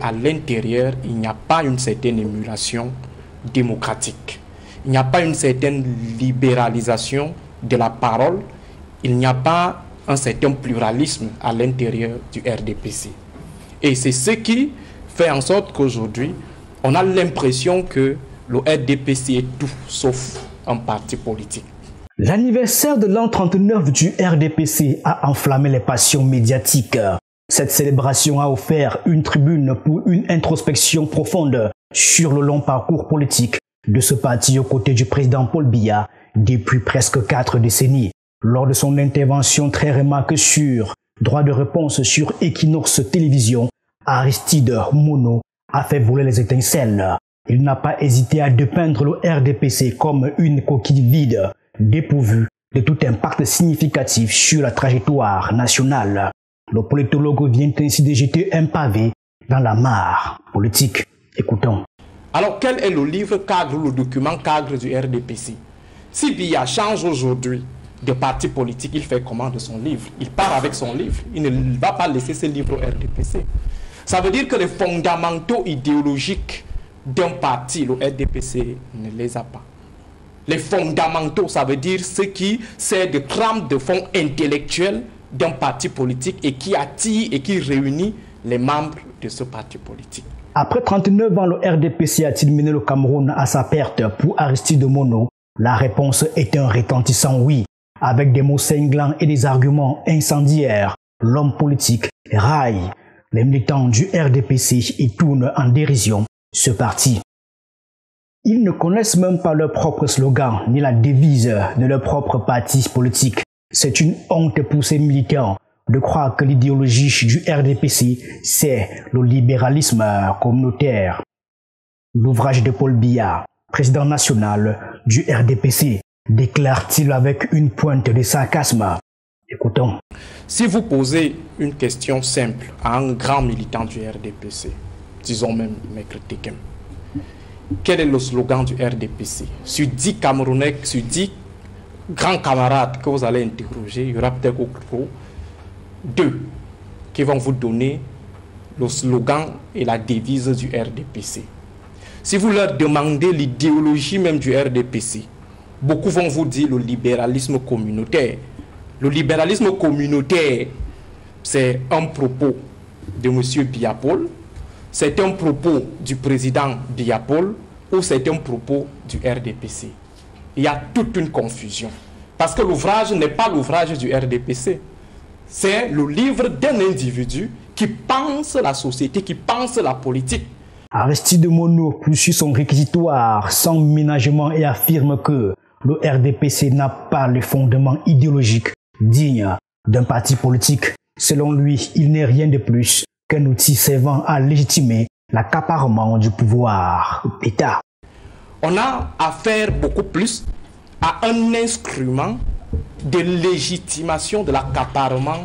qu'à l'intérieur, il n'y a pas une certaine émulation démocratique. Il n'y a pas une certaine libéralisation de la parole. Il n'y a pas un certain pluralisme à l'intérieur du RDPC. Et c'est ce qui fait en sorte qu'aujourd'hui, on a l'impression que le RDPC est tout sauf un parti politique. L'anniversaire de l'an 39 du RDPC a enflammé les passions médiatiques. Cette célébration a offert une tribune pour une introspection profonde sur le long parcours politique de ce parti aux côtés du président Paul Biya depuis presque 4 décennies. Lors de son intervention très remarquée sur Droit de réponse sur Equinox Télévision, Aristide Mono a fait voler les étincelles. Il n'a pas hésité à dépeindre le RDPC comme une coquille vide, dépourvue de tout impact significatif sur la trajectoire nationale. Le politologue vient ainsi de jeter un pavé dans la mare politique. Écoutons. Alors quel est le livre cadre ou le document cadre du RDPC? Si Biya change aujourd'hui de parti politique, il fait comment de son livre? Il part avec son livre. Il ne va pas laisser ce livre au RDPC. Ça veut dire que les fondamentaux idéologiques d'un parti, le RDPC ne les a pas. Les fondamentaux, ça veut dire ce qui sert de trame de fond intellectuel d'un parti politique et qui attire et qui réunit les membres de ce parti politique. Après 39 ans, le RDPC a-t-il mené le Cameroun à sa perte? Pour Aristide Mono, la réponse est un retentissant oui. Avec des mots cinglants et des arguments incendiaires, l'homme politique raille les militants du RDPC et tourne en dérision ce parti. Ils ne connaissent même pas leur propre slogan ni la devise de leur propre parti politique. C'est une honte pour ces militants de croire que l'idéologie du RDPC, c'est le libéralisme communautaire. L'ouvrage de Paul Biya, président national du RDPC, déclare-t-il avec une pointe de sarcasme. Écoutons. Si vous posez une question simple à un grand militant du RDPC, disons même Maître Tekem, quel est le slogan du RDPC? Sur 10 Camerounais, sur 10 grands camarades que vous allez interroger, il y aura peut-être au gros 2 qui vont vous donner le slogan et la devise du RDPC. Si vous leur demandez l'idéologie même du RDPC, beaucoup vont vous dire le libéralisme communautaire. Le libéralisme communautaire, c'est un propos de M. Biya Paul, c'est un propos du président Biya Paul ou c'est un propos du RDPC. Il y a toute une confusion. Parce que l'ouvrage n'est pas l'ouvrage du RDPC. C'est le livre d'un individu qui pense la société, qui pense la politique. Aristide Mono poursuit son réquisitoire sans ménagement et affirme que le RDPC n'a pas le fondement idéologique digne d'un parti politique. Selon lui, il n'est rien de plus qu'un outil servant à légitimer l'accaparement du pouvoir d'État. On a affaire beaucoup plus à un instrument de légitimation de l'accaparement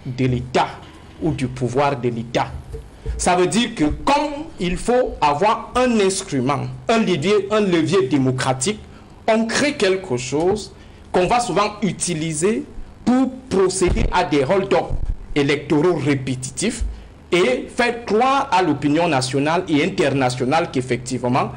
de l'État ou du pouvoir de l'État. Ça veut dire que comme il faut avoir un instrument, un levier démocratique, on crée quelque chose qu'on va souvent utiliser pour procéder à des hold-up électoraux répétitifs et faire croire à l'opinion nationale et internationale qu'effectivement,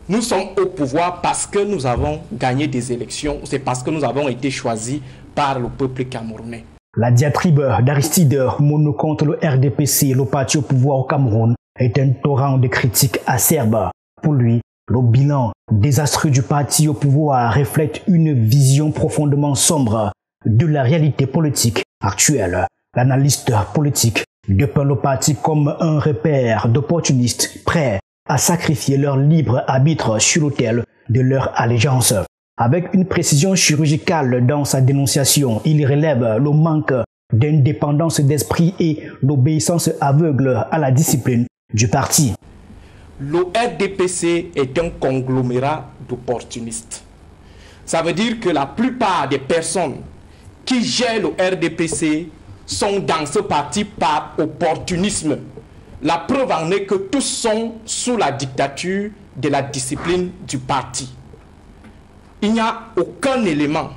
nous sommes au pouvoir parce que nous avons gagné des élections, c'est parce que nous avons été choisis par le peuple camerounais. La diatribe d'Aristide Mono contre le RDPC, le parti au pouvoir au Cameroun, est un torrent de critiques acerbes. Pour lui, le bilan désastreux du parti au pouvoir reflète une vision profondément sombre de la réalité politique actuelle. L'analyste politique dépeint le parti comme un repère d'opportunistes prêts à sacrifier leur libre arbitre sur l'autel de leur allégeance. Avec une précision chirurgicale dans sa dénonciation, il relève le manque d'indépendance d'esprit et l'obéissance aveugle à la discipline du parti. Le RDPC est un conglomérat d'opportunistes. Ça veut dire que la plupart des personnes qui gèrent le RDPC sont dans ce parti par opportunisme. La preuve en est que tous sont sous la dictature de la discipline du parti. Il n'y a aucun élément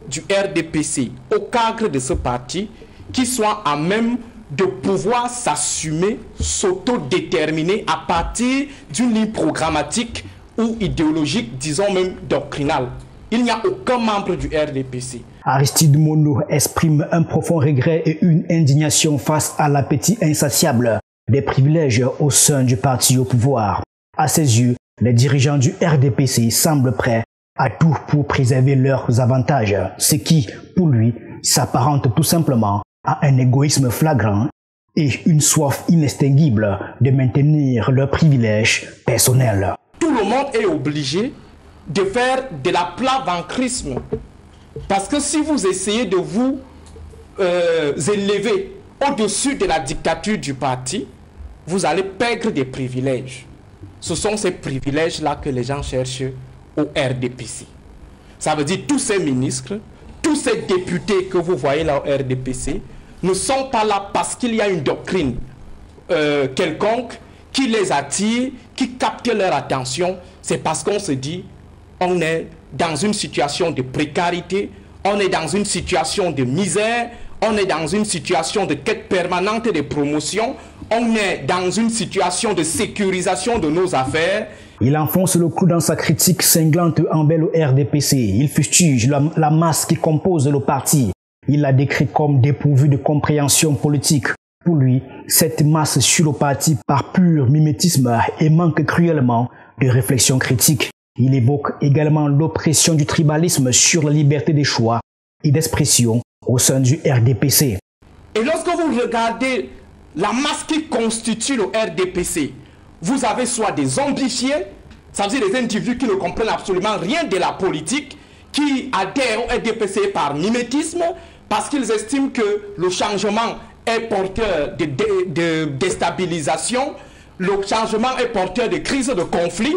du RDPC au cadre de ce parti qui soit à même de pouvoir s'assumer, s'autodéterminer à partir d'une ligne programmatique ou idéologique, disons même doctrinale. Il n'y a aucun membre du RDPC. Aristide Mono exprime un profond regret et une indignation face à l'appétit insatiable des privilèges au sein du parti au pouvoir. À ses yeux, les dirigeants du RDPC semblent prêts à tout pour préserver leurs avantages, ce qui, pour lui, s'apparente tout simplement à un égoïsme flagrant et une soif inextinguible de maintenir leurs privilèges personnels. Tout le monde est obligé de faire de la plat-ventrisme. Parce que si vous essayez de vous élever au-dessus de la dictature du parti, vous allez perdre des privilèges. Ce sont ces privilèges-là que les gens cherchent au RDPC. Ça veut dire tous ces ministres, tous ces députés que vous voyez là au RDPC ne sont pas là parce qu'il y a une doctrine quelconque qui les attire, qui capte leur attention. C'est parce qu'on se dit, on est dans une situation de précarité, on est dans une situation de misère, on est dans une situation de quête permanente de promotion, on est dans une situation de sécurisation de nos affaires. Il enfonce le clou dans sa critique cinglante envers le RDPC. Il fustige la masse qui compose le parti. Il la décrit comme dépourvue de compréhension politique. Pour lui, cette masse suit le parti par pur mimétisme et manque cruellement de réflexion critique. Il évoque également l'oppression du tribalisme sur la liberté des choix et d'expression au sein du RDPC. Et lorsque vous regardez la masse qui constitue le RDPC, vous avez soit des zombifiés, ça veut dire des individus qui ne comprennent absolument rien de la politique, qui adhèrent au RDPC par mimétisme, parce qu'ils estiment que le changement est porteur de déstabilisation, le changement est porteur de crise, de conflit,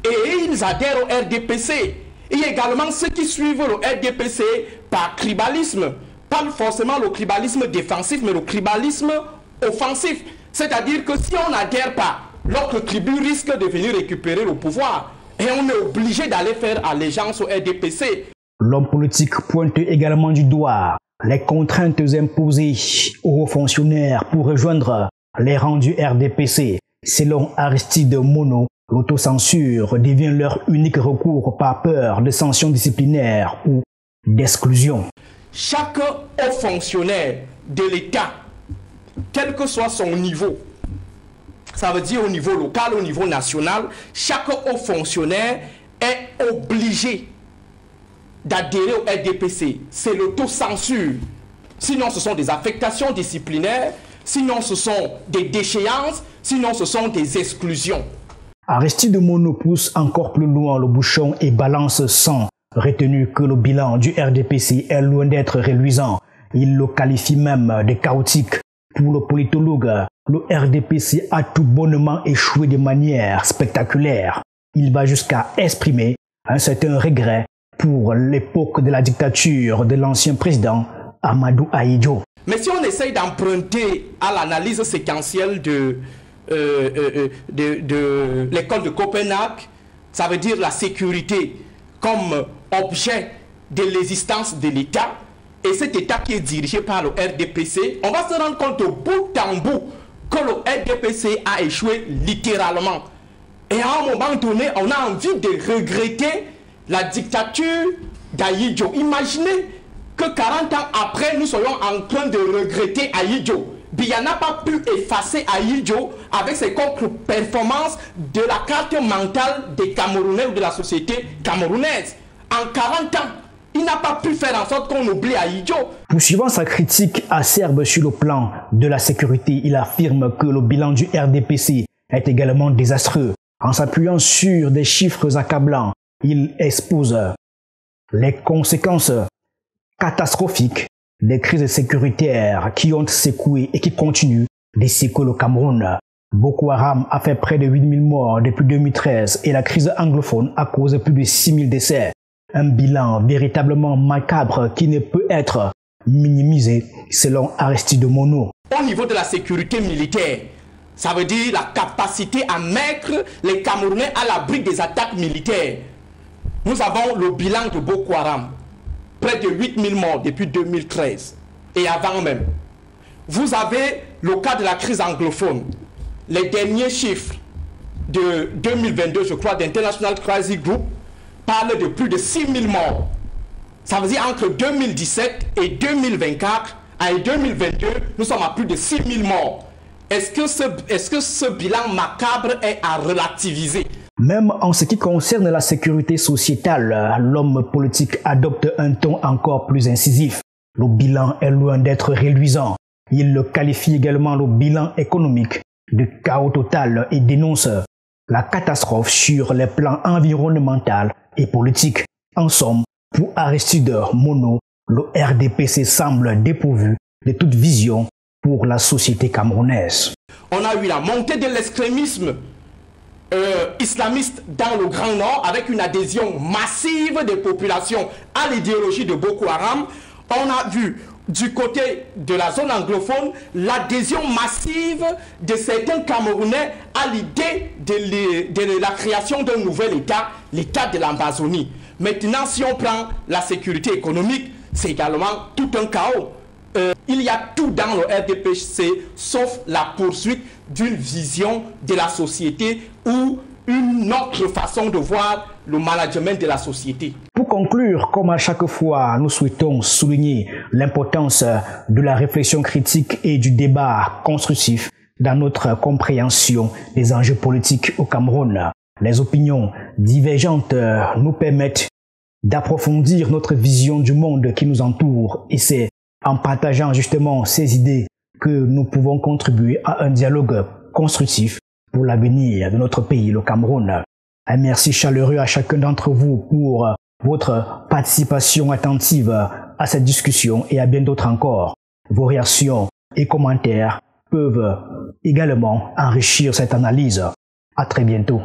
et ils adhèrent au RDPC. Il y a également ceux qui suivent le RDPC par tribalisme, pas forcément le tribalisme défensif, mais le tribalisme offensif. C'est-à-dire que si on n'adhère pas, l'autre tribu risque de venir récupérer le pouvoir. Et on est obligé d'aller faire allégeance au RDPC. L'homme politique pointe également du doigt les contraintes imposées aux hauts fonctionnaires pour rejoindre les rangs du RDPC. Selon Aristide Mono, l'autocensure devient leur unique recours par peur de sanctions disciplinaires ou d'exclusion. Chaque haut fonctionnaire de l'État, quel que soit son niveau, ça veut dire au niveau local, au niveau national, chaque haut fonctionnaire est obligé d'adhérer au RDPC. C'est l'autocensure. Sinon, ce sont des affectations disciplinaires, sinon, ce sont des déchéances, sinon, ce sont des exclusions. Aristide Mono pousse encore plus loin le bouchon et balance sans retenue que le bilan du RDPC est loin d'être reluisant. Il le qualifie même de chaotique. Pour le politologue, le RDPC a tout bonnement échoué de manière spectaculaire. Il va jusqu'à exprimer un certain regret pour l'époque de la dictature de l'ancien président Amadou Ahidjo. Mais si on essaye d'emprunter à l'analyse séquentielle de l'école de Copenhague, ça veut dire la sécurité comme objet de l'existence de l'État, et cet État qui est dirigé par le RDPC, on va se rendre compte de bout en bout que le RDPC a échoué littéralement. Et à un moment donné, on a envie de regretter la dictature d'Ahidjo. Imaginez que 40 ans après, nous soyons en train de regretter Ahidjo. Biya n'a pas pu effacer Ahidjo avec ses contre-performances de la carte mentale des Camerounais ou de la société camerounaise. En 40 ans, il n'a pas pu faire en sorte qu'on oublie Ahidjo. Poursuivant sa critique acerbe sur le plan de la sécurité, il affirme que le bilan du RDPC est également désastreux. En s'appuyant sur des chiffres accablants, il expose les conséquences catastrophiques des crises sécuritaires qui ont secoué et qui continuent de secouer le Cameroun. Boko Haram a fait près de 8000 morts depuis 2013 et la crise anglophone a causé plus de 6000 décès. Un bilan véritablement macabre qui ne peut être minimisé selon Aristide Mono. Au niveau de la sécurité militaire, ça veut dire la capacité à mettre les Camerounais à l'abri des attaques militaires. Nous avons le bilan de Boko Haram. Près de 8000 morts depuis 2013 et avant même. Vous avez le cas de la crise anglophone. Les derniers chiffres de 2022, je crois, d'International Crisis Group parlent de plus de 6 000 morts. Ça veut dire entre 2017 et 2024, et 2022, nous sommes à plus de 6 000 morts. Est-ce que ce bilan macabre est à relativiser? Même en ce qui concerne la sécurité sociétale, l'homme politique adopte un ton encore plus incisif. Le bilan est loin d'être réluisant. Il le qualifie également le bilan économique de chaos total et dénonce la catastrophe sur les plans environnemental et politique. En somme, pour Aristide Mono, le RDPC semble dépourvu de toute vision pour la société camerounaise. On a eu la montée de l'extrémisme islamiste dans le Grand Nord avec une adhésion massive des populations à l'idéologie de Boko Haram. On a vu du côté de la zone anglophone l'adhésion massive de certains Camerounais à l'idée de la création d'un nouvel État, l'État de l'Amazonie. Maintenant, si on prend la sécurité économique, c'est également tout un chaos. Il y a tout dans le RDPC sauf la poursuite d'une vision de la société ou une autre façon de voir le management de la société. Pour conclure, comme à chaque fois, nous souhaitons souligner l'importance de la réflexion critique et du débat constructif dans notre compréhension des enjeux politiques au Cameroun. Les opinions divergentes nous permettent d'approfondir notre vision du monde qui nous entoure et c'est en partageant justement ces idées que nous pouvons contribuer à un dialogue constructif pour l'avenir de notre pays, le Cameroun. Un merci chaleureux à chacun d'entre vous pour votre participation attentive à cette discussion et à bien d'autres encore. Vos réactions et commentaires peuvent également enrichir cette analyse. À très bientôt.